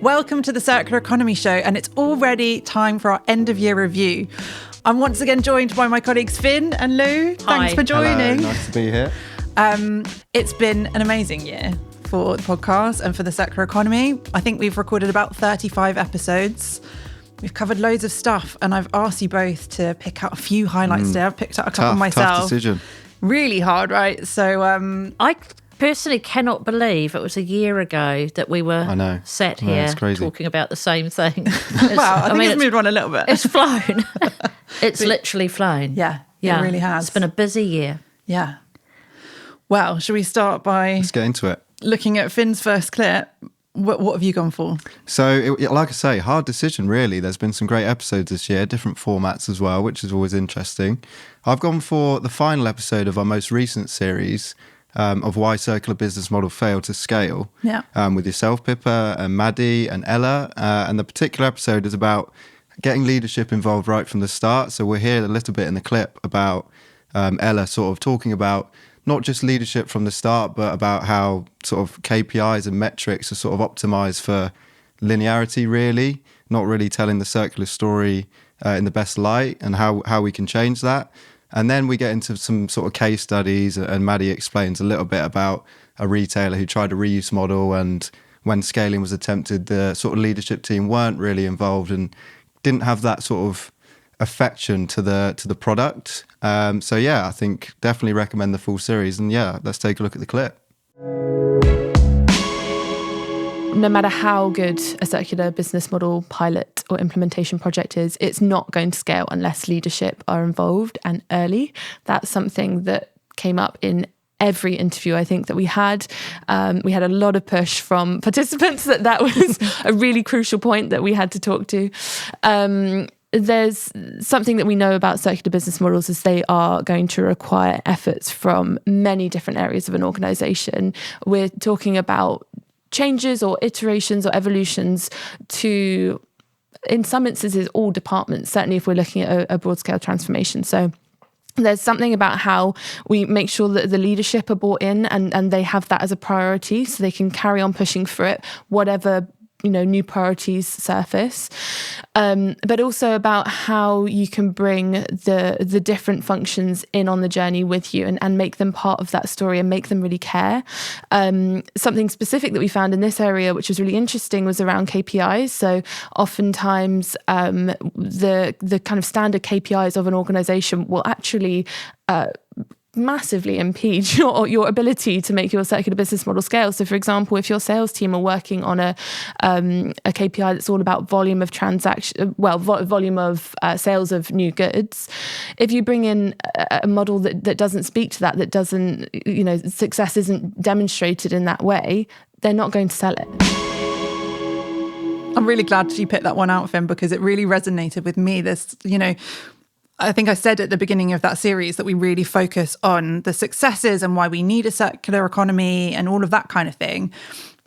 Welcome to the Circular Economy Show, and it's already time for our end of year review. I'm once again joined by my colleagues Finn and Lou. Thanks for joining. Hello, nice to be here. It's been an amazing year for the podcast and for the circular economy. I think we've recorded about 35 episodes. We've covered loads of stuff, and I've asked you both to pick out a few highlights today. I've picked out a couple myself. Tough decision. Really hard, right? So I personally cannot believe it was a year ago that we were sat here talking about the same thing. Wow, I think it's moved on a little bit. It's flown. It's literally flown. Yeah, it really has. It's been a busy year. Yeah. Well, should we start by... Let's get into it. Looking at Finn's first clip. What have you gone for? So, like I say, hard decision, really. There's been some great episodes this year, different formats as well, which is always interesting. I've gone for the final episode of our most recent series of why circular business model failed to scale. Yeah. With yourself, Pippa, and Maddie and Ella. And the particular episode is about getting leadership involved right from the start. So we'll hear a little bit in the clip about Ella sort of talking about not just leadership from the start, but about how sort of KPIs and metrics are sort of optimized for linearity, really, not really telling the circular story in the best light, and how we can change that. And then we get into some sort of case studies, and Maddie explains a little bit about a retailer who tried a reuse model, and when scaling was attempted, the sort of leadership team weren't really involved and didn't have that sort of affection to the product. So yeah, I think definitely recommend the full series. And yeah, let's take a look at the clip. No matter how good a circular business model pilot or implementation project is, it's not going to scale unless leadership are involved and early. That's something that came up in every interview I think that we had. We had a lot of push from participants that was a really crucial point that we had to talk to. There's something that we know about circular business models is they are going to require efforts from many different areas of an organisation. We're talking about changes or iterations or evolutions to, in some instances, all departments, certainly if we're looking at a broad scale transformation. So there's something about how we make sure that the leadership are bought in and they have that as a priority so they can carry on pushing for it, whatever new priorities surface, but also about how you can bring the different functions in on the journey with you and make them part of that story and make them really care. Something specific that we found in this area, which was really interesting, was around KPIs. So oftentimes the kind of standard KPIs of an organisation will actually massively impede your ability to make your circular business model scale. So, for example, if your sales team are working on a KPI that's all about volume of volume of sales of new goods, if you bring in a model that doesn't speak to that doesn't, success isn't demonstrated in that way, they're not going to sell it. I'm really glad you picked that one out, Finn, because it really resonated with me. I think I said at the beginning of that series that we really focus on the successes and why we need a circular economy and all of that kind of thing.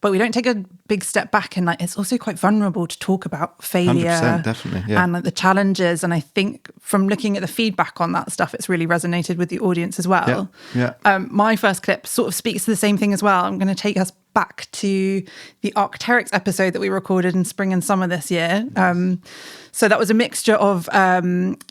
But we don't take a big step back, and it's also quite vulnerable to talk about failure 100%, definitely, yeah. And the challenges. And I think from looking at the feedback on that stuff, it's really resonated with the audience as well. Yeah. My first clip sort of speaks to the same thing as well. I'm going to take us back to the Arc'teryx episode that we recorded in spring and summer this year. So that was a mixture of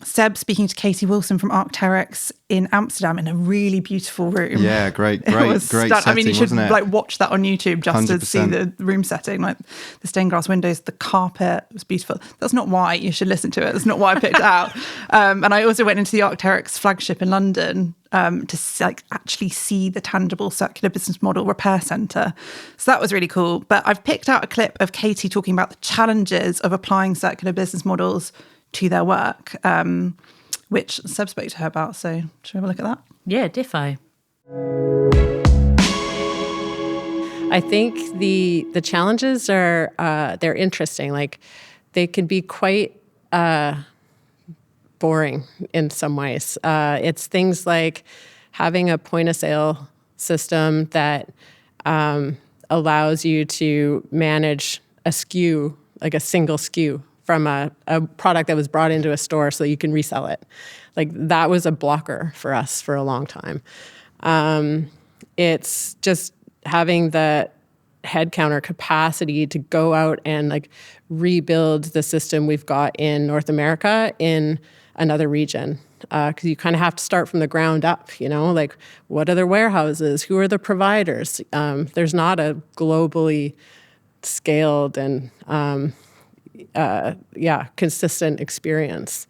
Seb speaking to Katie Wilson from Arc'teryx in Amsterdam in a really beautiful room. Yeah, great setting, I mean, you should wasn't it? Watch that on YouTube just 100%. to see the room setting, like the stained glass windows, the carpet was beautiful. That's not why you should listen to it. That's not why I picked it out. And I also went into the Arc'teryx flagship in London to actually see the tangible circular business model repair centre. So that was really cool. But I've picked out a clip of Katie talking about the challenges of applying circular business models to their work, which Seb spoke to her about. So should we have a look at that? Yeah, defo. I think the challenges are they're interesting. Like they can be quite boring in some ways. It's things like having a point of sale system that allows you to manage a SKU, like a single SKU from a product that was brought into a store so that you can resell it. Like that was a blocker for us for a long time. It's just having headcount or capacity to go out and like rebuild the system we've got in North America in another region. Because you kind of have to start from the ground up, like what are the warehouses? Who are the providers? There's not a globally scaled and consistent experience.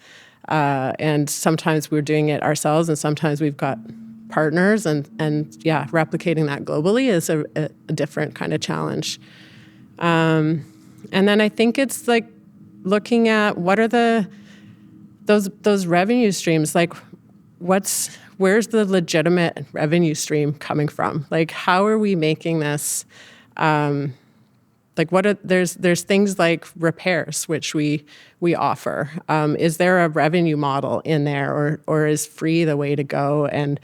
And sometimes we're doing it ourselves, and sometimes we've got partners, and replicating that globally is a different kind of challenge. And then I think it's like looking at what are those revenue streams, like where's the legitimate revenue stream coming from? Like, how are we making this, there's things like repairs, which we offer. Is there a revenue model in there, or is free the way to go and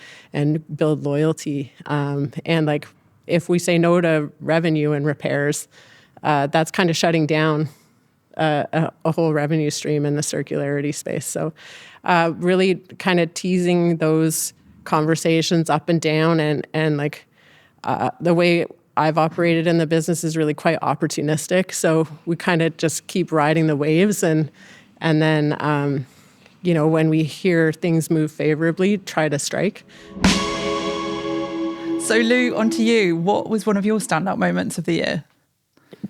build loyalty? And like, if we say no to revenue and repairs, that's kind of shutting down a whole revenue stream in the circularity space. So really kind of teasing those conversations up and down, and like the way I've operated in the business is really quite opportunistic. So we kind of just keep riding the waves, and then when we hear things move favorably, try to strike. So Lou, on to you. What was one of your standout moments of the year?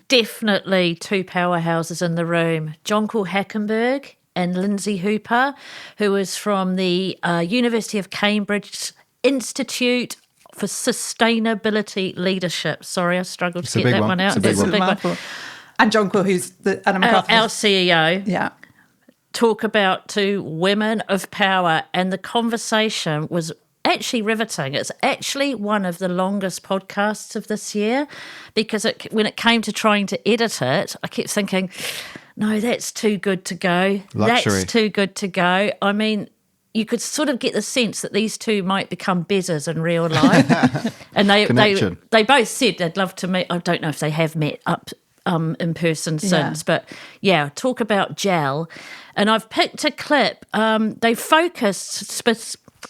Definitely two powerhouses in the room, Jonquil Hackenberg and Lindsay Hooper, who is from the University of Cambridge Institute for Sustainability Leadership. Sorry, I struggled to get that one out. It's a big one. And Jonquil, who's the Ellen MacArthur, our CEO. Yeah. Talk about two women of power, and the conversation was actually riveting. It's actually one of the longest podcasts of this year, because when it came to trying to edit it, I kept thinking, no, that's too good to go. Luxury. That's too good to go. I mean, you could sort of get the sense that these two might become betters in real life. And they both said they'd love to meet. I don't know if they have met up in person since, but talk about gel. And I've picked a clip. They focused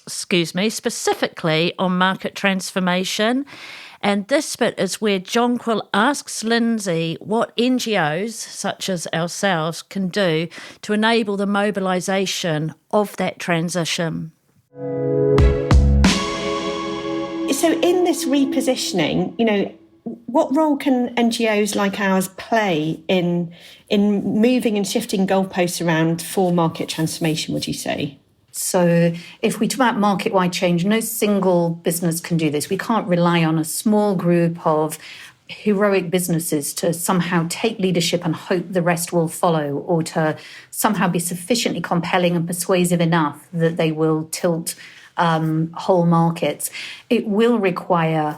specifically on market transformation. And this bit is where Jonquil asks Lindsay what NGOs, such as ourselves, can do to enable the mobilisation of that transition. So in this repositioning, what role can NGOs like ours play in moving and shifting goalposts around for market transformation, would you say? So if we talk about market-wide change, no single business can do this. We can't rely on a small group of heroic businesses to somehow take leadership and hope the rest will follow, or to somehow be sufficiently compelling and persuasive enough that they will tilt whole markets. It will require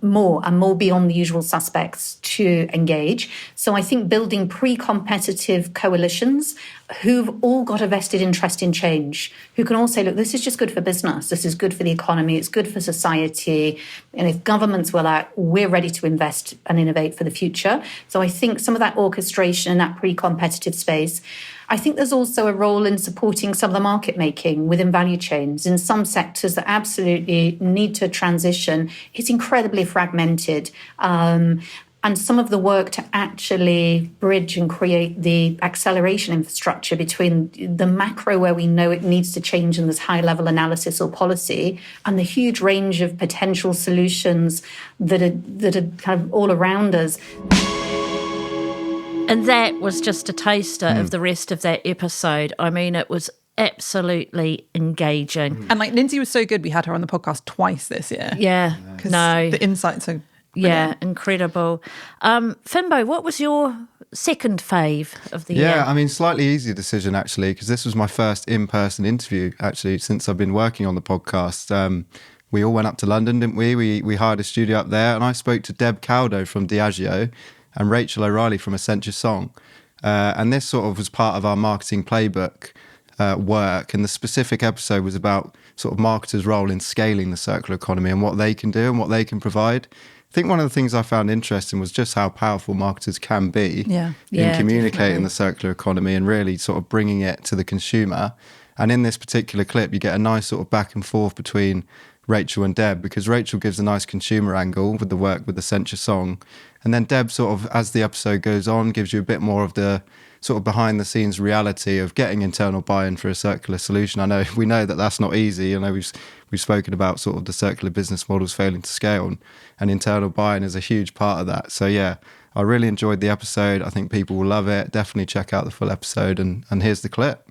more beyond the usual suspects to engage. So I think building pre-competitive coalitions who've all got a vested interest in change, who can all say, look, this is just good for business, this is good for the economy, it's good for society, and if governments will act, we're ready to invest and innovate for the future. So I think some of that orchestration and that pre-competitive space. I think there's also a role in supporting some of the market making within value chains. In some sectors that absolutely need to transition, it's incredibly fragmented. And some of the work to actually bridge and create the acceleration infrastructure between the macro, where we know it needs to change and there's high level analysis or policy, and the huge range of potential solutions that are kind of all around us. And that was just a taster of the rest of that episode. I mean, it was absolutely engaging. And like Lindsay was so good, we had her on the podcast twice this year. Yeah, the insights are brilliant. Yeah, incredible. Fimbo, what was your second fave of the year? Yeah, I mean, slightly easier decision actually, because this was my first in-person interview actually since I've been working on the podcast. We all went up to London, didn't we? We hired a studio up there, and I spoke to Deb Caldo from Diageo and Rachel O'Reilly from Essentia Song. And this sort of was part of our marketing playbook work. And the specific episode was about sort of marketers' role in scaling the circular economy and what they can do and what they can provide. I think one of the things I found interesting was just how powerful marketers can be in communicating definitely. The circular economy and really sort of bringing it to the consumer. And in this particular clip, you get a nice sort of back and forth between Rachel and Deb, because Rachel gives a nice consumer angle with the work with the Censure song. And then Deb sort of, as the episode goes on, gives you a bit more of the sort of behind the scenes reality of getting internal buy-in for a circular solution. We know that that's not easy. We've spoken about sort of the circular business models failing to scale, and internal buy-in is a huge part of that. So yeah, I really enjoyed the episode. I think people will love it. Definitely check out the full episode, and here's the clip.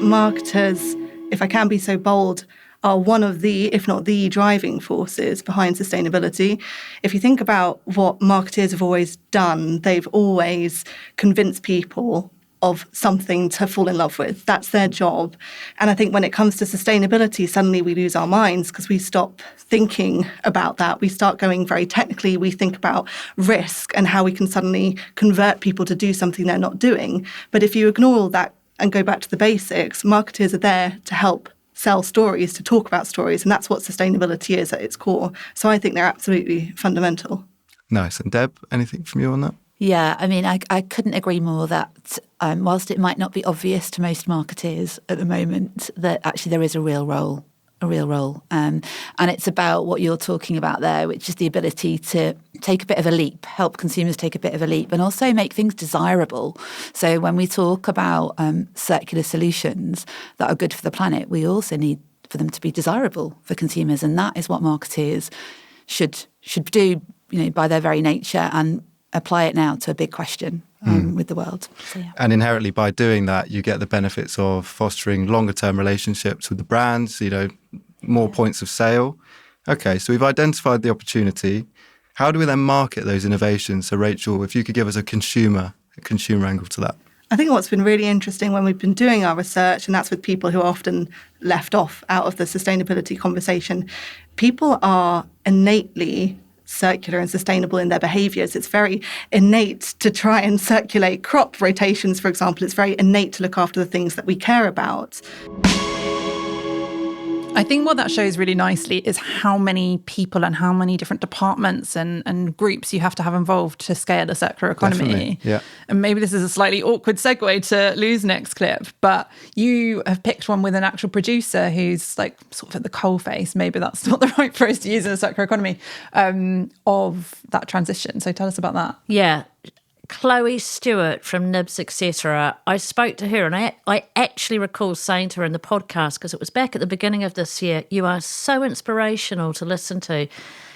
Marketers, if I can be so bold, are one of the, if not the driving forces behind sustainability. If you think about what marketers have always done, they've always convinced people of something to fall in love with. That's their job. And I think when it comes to sustainability, suddenly we lose our minds because we stop thinking about that. We start going very technically. We think about risk and how we can suddenly convert people to do something they're not doing. But if you ignore all that and go back to the basics, marketers are there to help sell stories, to talk about stories. And that's what sustainability is at its core. So I think they're absolutely fundamental. Nice. And Deb, anything from you on that? Yeah, I mean, I couldn't agree more that whilst it might not be obvious to most marketers at the moment, that actually there is a real role. And it's about what you're talking about there, which is the ability to take a bit of a leap, help consumers take a bit of a leap, and also make things desirable. So when we talk about circular solutions that are good for the planet, we also need for them to be desirable for consumers. And that is what marketers should do, by their very nature, and apply it now to a big question with the world. So, yeah. And inherently by doing that, you get the benefits of fostering longer term relationships with the brands, more points of sale. Okay, so we've identified the opportunity. How do we then market those innovations? So Rachel, if you could give us a consumer angle to that. I think what's been really interesting when we've been doing our research, and that's with people who are often left off out of the sustainability conversation, people are innately circular and sustainable in their behaviours. It's very innate to try and circulate crop rotations, for example. It's very innate to look after the things that we care about. I think what that shows really nicely is how many people and how many different departments and groups you have to have involved to scale a circular economy. Definitely, yeah. And maybe this is a slightly awkward segue to Lou's next clip, but you have picked one with an actual producer who's like sort of at the coalface, maybe that's not the right phrase to use in a circular economy, of that transition. So tell us about that. Yeah. Chloe Stewart from Nibs, etc. I spoke to her, and I actually recall saying to her in the podcast, because it was back at the beginning of this year, you are so inspirational to listen to.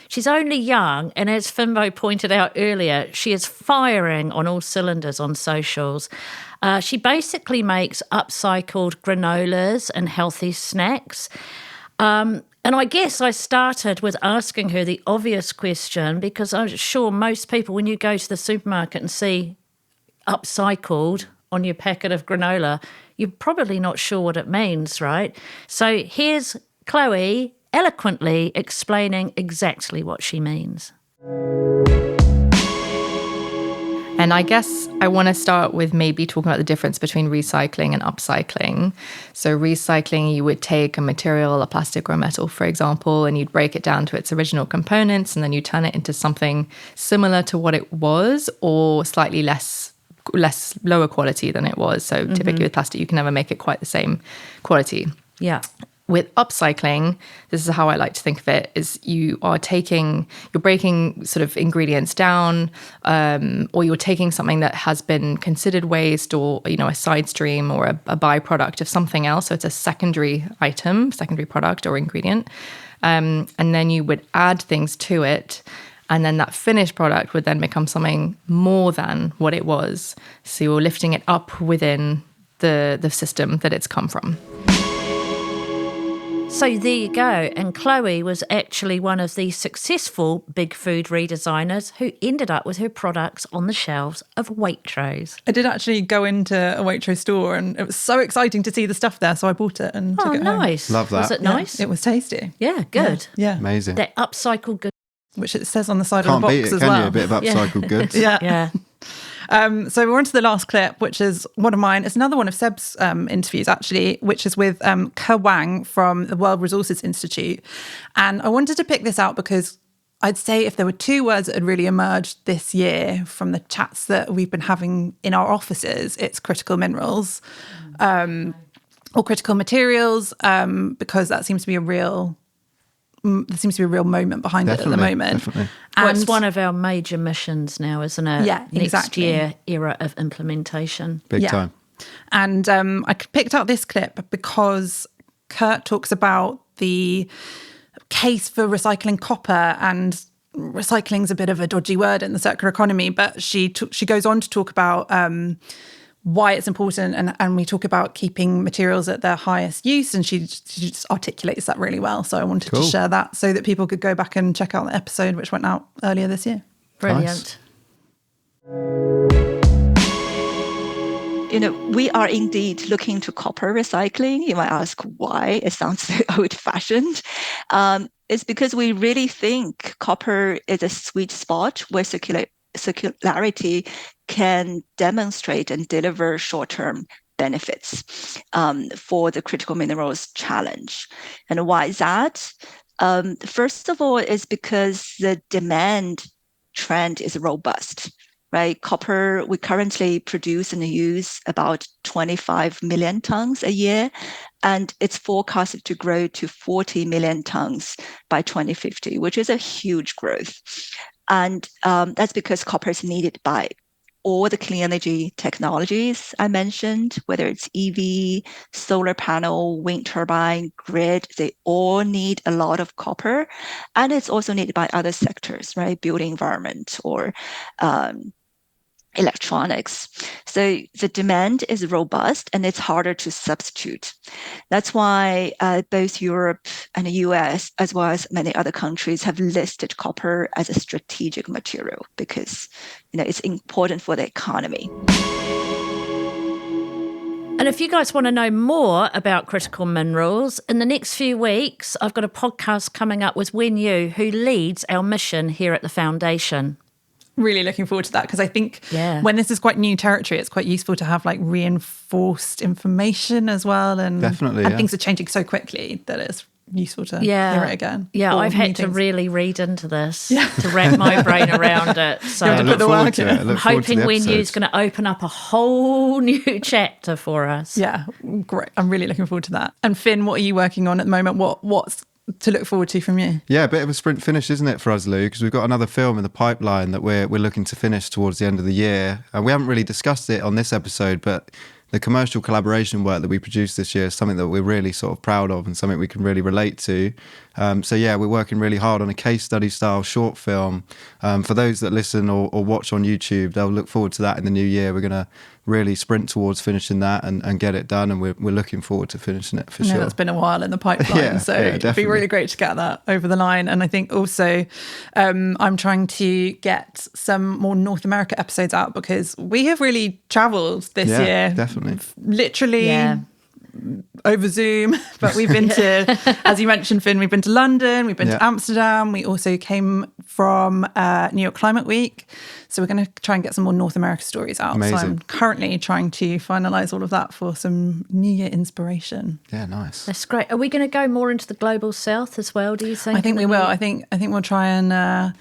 She's only young, and as Fimbo pointed out earlier, she is firing on all cylinders on socials. She basically makes upcycled granolas and healthy snacks. And I guess I started with asking her the obvious question, because I'm sure most people, when you go to the supermarket and see upcycled on your packet of granola, you're probably not sure what it means, right? So here's Chloe eloquently explaining exactly what she means. And I guess I want to start with maybe talking about the difference between recycling and upcycling. So recycling, you would take a material, a plastic or a metal, for example, and you'd break it down to its original components, and then you turn it into something similar to what it was, or slightly less lower quality than it was. So typically with plastic, you can never make it quite the same quality. Yeah. With upcycling, this is how I like to think of it, is you're breaking sort of ingredients down, or you're taking something that has been considered waste, or, a side stream or a byproduct of something else. So it's a secondary item, secondary product or ingredient. And then you would add things to it. And then that finished product would then become something more than what it was. So you're lifting it up within the system that it's come from. So there you go. And Chloe was actually one of the successful big food redesigners who ended up with her products on the shelves of Waitrose. I did actually go into a Waitrose store, and it was so exciting to see the stuff there, so I bought it and took it home. Nice. Love that. Was it nice? It was tasty. Yeah, good. Yeah. Amazing. That upcycled good. Which it says on the side Can't of the beat box it, as can well. you? A bit of upcycled goods. Yeah. So we're on to the last clip, which is one of mine. It's another one of Seb's interviews, actually, which is with Ke Wang from the World Resources Institute. And I wanted to pick this out because I'd say if there were two words that had really emerged this year from the chats that we've been having in our offices, it's critical minerals. or critical materials, because that seems to be a real. There seems to be a real moment behind it at the moment. Definitely. Well, it's one of our major missions now, isn't it? Yeah, Next year era of implementation. Big time. And I picked out this clip because Kurt talks about the case for recycling copper, and recycling's a bit of a dodgy word in the circular economy, but she goes on to talk about why it's important, and we talk about keeping materials at their highest use, and she just articulates that really well. So I wanted to share that so that people could go back and check out the episode which went out earlier this year. Brilliant. Nice. We are indeed looking to copper recycling. You might ask why. It sounds so old-fashioned. It's because we really think copper is a sweet spot where circularity can demonstrate and deliver short-term benefits for the critical minerals challenge. And why is that? First of all, is because the demand trend is robust, right? Copper, we currently produce and use about 25 million tons a year, and it's forecasted to grow to 40 million tons by 2050, which is a huge growth. And that's because copper is needed by all the clean energy technologies I mentioned, whether it's EV, solar panel, wind turbine, grid, they all need a lot of copper. And it's also needed by other sectors, right? Building environment or electronics. So the demand is robust and it's harder to substitute. That's why both Europe and the US, as well as many other countries, have listed copper as a strategic material because it's important for the economy. And if you guys want to know more about critical minerals, in the next few weeks, I've got a podcast coming up with Wen Yu, who leads our mission here at the Foundation. Really looking forward to that, because I think when this is quite new territory, it's quite useful to have like reinforced information as well. And definitely, and things are changing so quickly that it's useful to hear it again. Yeah, I've had to really read into this to wrap my brain around it. So I'm hoping Wen Yu's going to open up a whole new chapter for us. Yeah, great. I'm really looking forward to that. And Finn, what are you working on at the moment? What's to look forward to from you? Yeah, a bit of a sprint finish, isn't it, for us, Lou? Because we've got another film in the pipeline that we're looking to finish towards the end of the year. And we haven't really discussed it on this episode, but the commercial collaboration work that we produced this year is something that we're really sort of proud of and something we can really relate to. So yeah, we're working really hard on a case study style short film. For those that listen or watch on YouTube, they'll look forward to that in the new year. We're going to really sprint towards finishing that and get it done, and we're looking forward to finishing it for sure. It's been a while in the pipeline, so it'd be really great to get that over the line. And I think also I'm trying to get some more North America episodes out because we have really travelled this year. Definitely. Literally over Zoom, but we've been to, as you mentioned, Finn, we've been to London, we've been to Amsterdam, we also came from New York Climate Week. So we're going to try and get some more North America stories out. Amazing. So I'm currently trying to finalise all of that for some New Year inspiration. Yeah, nice. That's great. Are we going to go more into the global south as well, do you think? I think we will. I think we'll try and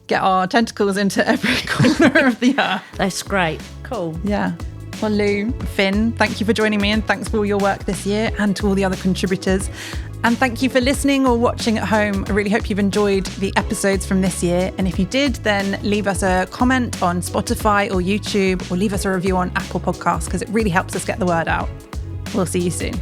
get our tentacles into every corner of the earth. That's great. Cool. Yeah. Well, Lou, Finn, thank you for joining me, and thanks for all your work this year and to all the other contributors. And thank you for listening or watching at home. I really hope you've enjoyed the episodes from this year. And if you did, then leave us a comment on Spotify or YouTube, or leave us a review on Apple Podcasts, because it really helps us get the word out. We'll see you soon.